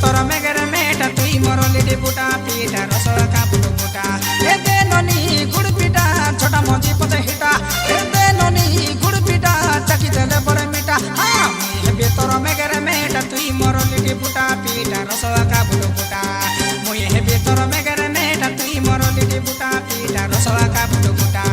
बेतर मेघर Meta तुई मोर लिटी बुटा पीटा रसवा का बुटु बुटा ए दे ननी गुड़ पीटा छोटा मोजी पते हिटा ए दे ननी गुड़ पीटा चकी देले बड़े मीठा हाँ मुई बेतर मेघर मेटा तुई मोर लिटी बुटा पीटा रसवा का बुटु बुटा मुई बेतर मेघर मेटा तुई मोर लिटी बुटा पीटा रसवा का बुटु बुटा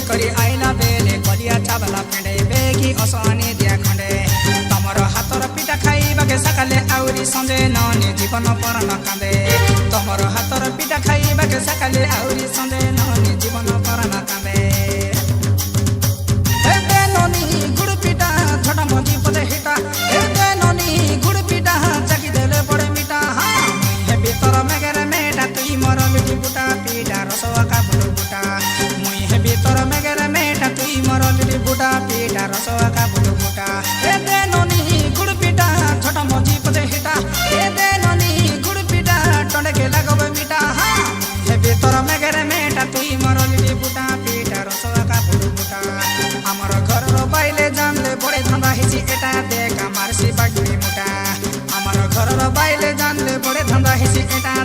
करी आइला बेले कलिया चावला फेंडे बेगी असनी दिया खंडे तमर हातर पिठा खाइबा के सकाले आउरी संजे ननी जीवन पर न कांदे तमर हातर पिठा खाइबा के सकाले आउरी संजे ननी जीवन पर न कांदे ए दे ननी गुड़ पिठा छोटा मोजी पते हिटा ए दे ननी गुड़ पिठा चकी देले बड़े मीठा हां हे भीतर मेघर मेटा तुई मोर लिटी बुटा पीटा रसवा का बुटु बुटा मुई हे भीतर मेघर मेटा तुई मोर लिटी बुटा पीटा रसवा का बुटु बुटा ए दे ननी गुड़ पिठा छोटा मोजी पते हिटा ए दे ननी गुड़ पिठा टंडे के लगबे मीठा हां हे भीतर मेघर मेटा तुई मोर लिटी बुटा पीटा रसवा का बुटु बुटा हमर घर रो बाइले जानले बड़े धंधा हिची एटा देखा मारसी बागुई मुटा हमर घर रो बाइले जानले बड़े धंधा हिची एटा